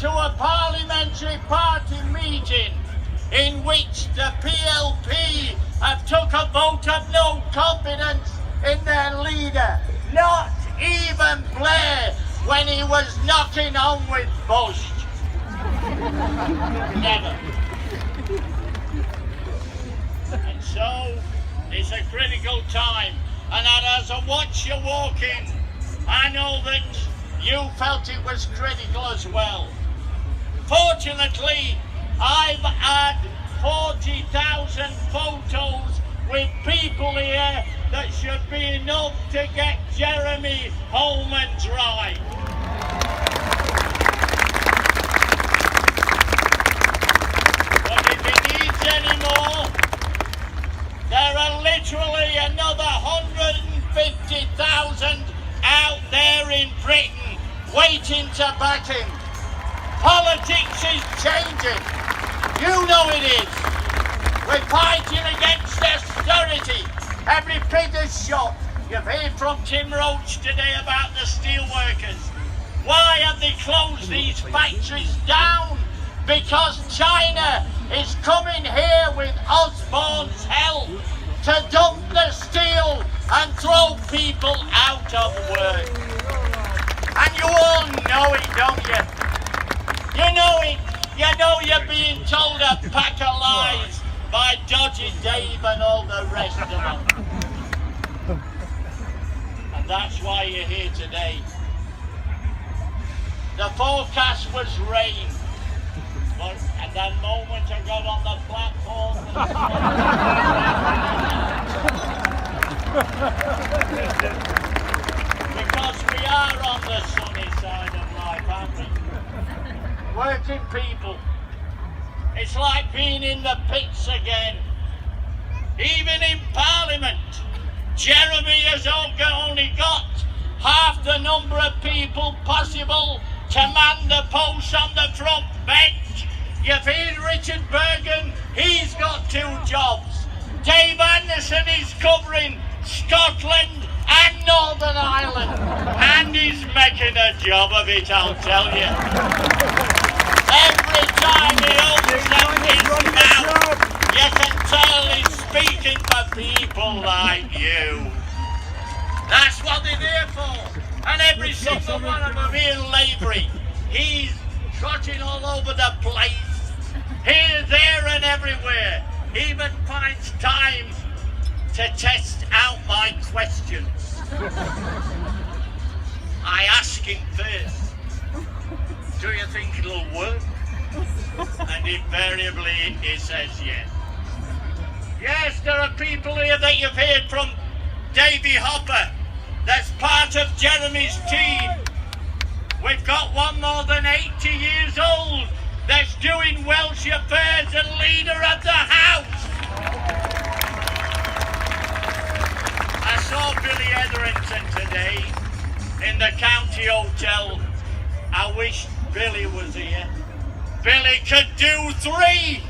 to a parliamentary party meeting in which the PLP have took a vote of no confidence in their leader. Not even Blair when he was knocking on with Bush. Never. And so it's a critical time, and as I watch you walking, I know that you felt it was critical as well. Fortunately, I've had 40,000 photos with people here that should be enough to get Jeremy home and dry. But if he needs any more, there are literally another 150,000 out there in Britain waiting to back him. Politics is changing. You know it is. We're fighting against austerity. Every pig is shot. You've heard from Tim Roach today about the steel workers. Why have they closed these factories down? Because China is coming here with Osborne's help to dump the steel and throw people out of work. And you all know it, don't you? You know it. You know you're being told a pack of lies by Dodgy Dave and all the rest of them. And that's why you're here today. The forecast was rain. But at that moment I got on the platform. Because we are on the sunny side of life, aren't we? Working people. It's like being in the pits again. Even in Parliament, Jeremy has only got half the number of people possible to man the posts on the front bench. You've heard Richard Bergen, he's got 2 jobs. Dave Anderson is covering Scotland and Northern Ireland. And he's making a job of it, I'll tell you. Every time he opens up his mouth, you can tell he's speaking for people like you. That's what they're there for. And every single one of them here in Lavery, he's trotting all over the place. Here, there and everywhere. He even finds time to test out my questions. I ask him first, do you think it'll work? And invariably he says yes. Yes, there are people here that you've heard from. Davy Hopper, that's part of Jeremy's team. We've got one more than 80 years old that's doing Welsh affairs and leader of the House. I saw Billy Etherington today in the County Hotel. I wish Billy was here. Billy could do 3.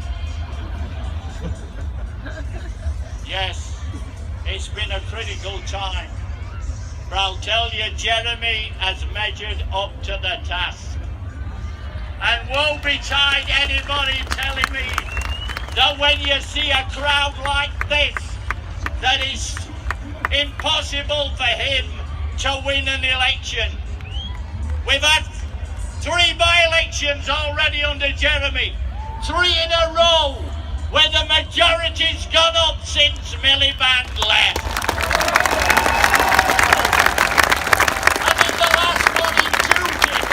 Yes, it's been a critical time. But I'll tell you, Jeremy has measured up to the task. And woe betide anybody telling me that when you see a crowd like this, that it's impossible for him to win an election. We've had 3 by-elections already under Jeremy, 3 in a row, where the majority's gone up since Miliband left. And in the last one in Tooting,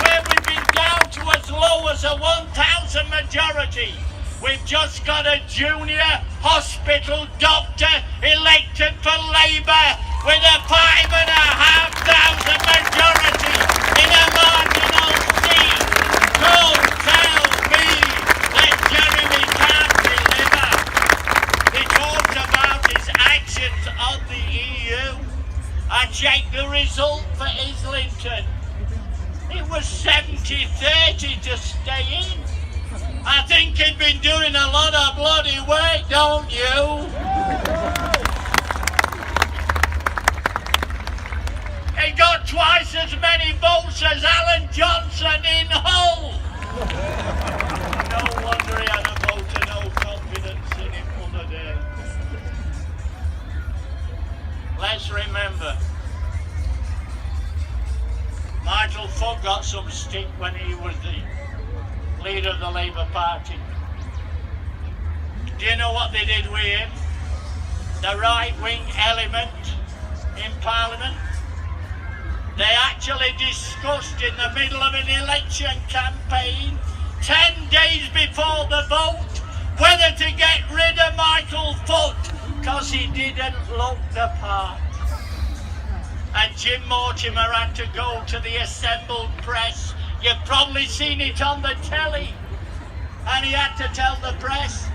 where we've been down to as low as a 1,000 majority, we've just got a junior hospital doctor elected for Labour with a 5,500 majority in a marginal seat. Don't tell me that Jeremy can't deliver. He talks about his actions on the EU. I checked the result for Islington. It was 70-30 to stay in. I think he'd been doing a lot of bloody work, don't you? He got twice as many votes as Alan Johnson in Hull. No wonder he had a vote of no confidence in him on the day. Let's remember, Michael Foot got some stick when he was the leader of the Labour Party. Do you know what they did with him? The right-wing element in Parliament. They actually discussed in the middle of an election campaign, 10 days before the vote, whether to get rid of Michael Foot because he didn't look the part. And Jim Mortimer had to go to the assembled press. You've probably seen it on the telly. And he had to tell the press,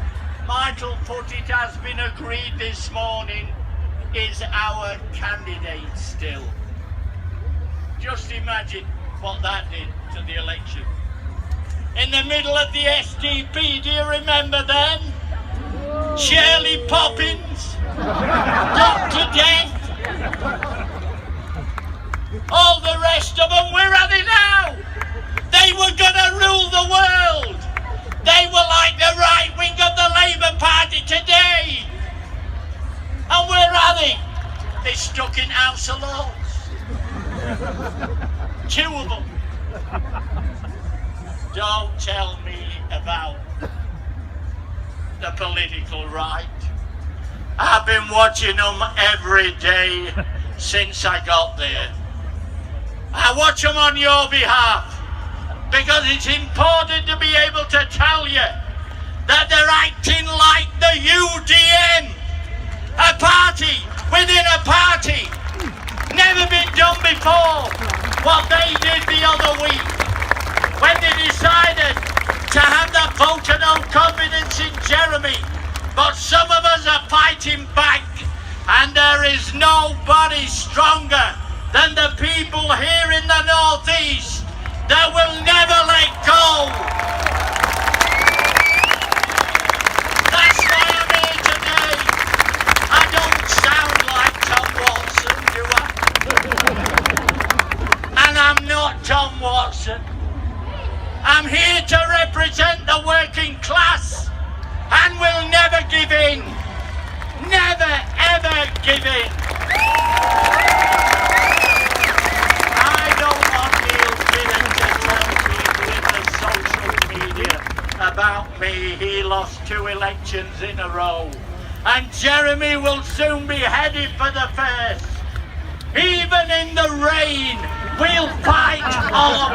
Michael Foot, it has been agreed this morning, is our candidate still. Just imagine what that did to the election. In the middle of the SDP, do you remember them? Shirley Poppins, Dr. Death, all the rest of them. Where are they now? They were going to rule the world. They were like the right wing of the Labour Party today. And where are they? They're stuck in House of Lords. 2 of them. Don't tell me about the political right. I've been watching them every day since I got there. I watch them on your behalf because it's important to be able to tell you that they're acting like the UDM, a party within a party. Never been done before what they did the other week when they decided to have the vote of no confidence in Jeremy. But some of us are fighting back, and there is nobody stronger than the people here in the North East that will never let go. That's why I'm here today. I don't sound like Tom Watson, do I? And I'm not Tom Watson. I'm here to represent the working class and will never give in. Never, ever give in. I don't want Neil Finnan to tell people in the social media about me. He lost 2 elections in a row. And Jeremy will soon be headed for the first. Even in the rain, we'll fight on.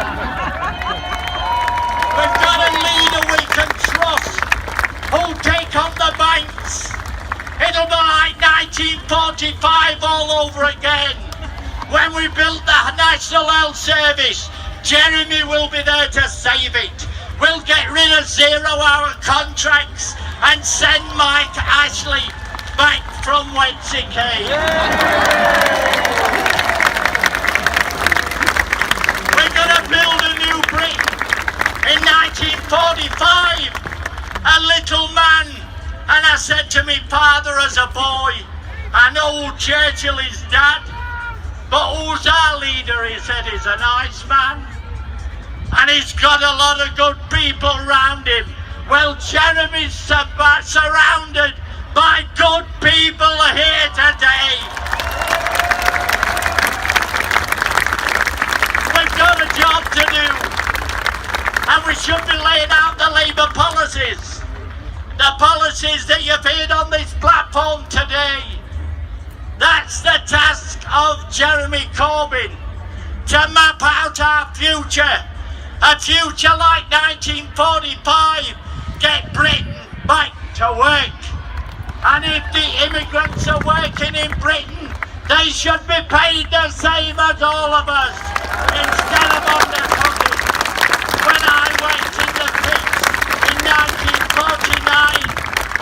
We've got a leader we can trust, who'll take on the banks. It'll be like 1945 all over again. When we built the National Health Service, Jeremy will be there to save it. We'll get rid of 0-hour contracts and send Mike Ashley back from whence he came. We're going to build a new Britain. In 1945, a little man, and I said to me father as a boy, I know Churchill is dad, but who's our leader? He said he's a nice man, and he's got a lot of good people around him. Well, Jeremy's surrounded by good people here today. We've got a job to do. And we should be laying out the Labour policies. The policies that you've heard on this platform today. That's the task of Jeremy Corbyn. To map out our future. A future like 1945. Get Britain back to work. And if the immigrants are working in Britain, they should be paid the same as all of us. Instead of on their pockets. When I went in the pits in 1949,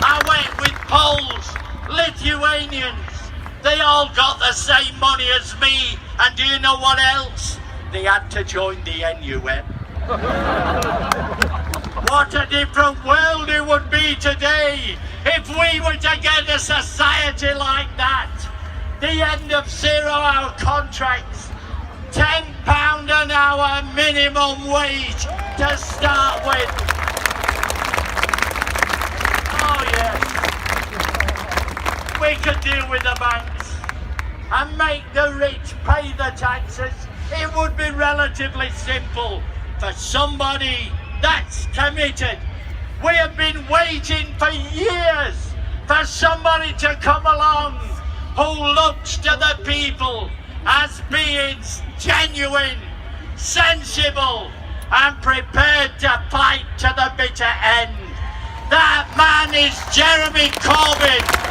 I went with Poles, Lithuanians. They all got the same money as me. And do you know what else? They had to join the NUM. What a different world it would be today if we were to get a society like that. The end of 0-hour contracts. £10 an hour minimum wage to start with. Oh yes, we could deal with the banks and make the rich pay the taxes. It would be relatively simple for somebody that's committed. We have been waiting for years for somebody to come along who looks to the people as being genuine, sensible and prepared to fight to the bitter end. That man is Jeremy Corbyn.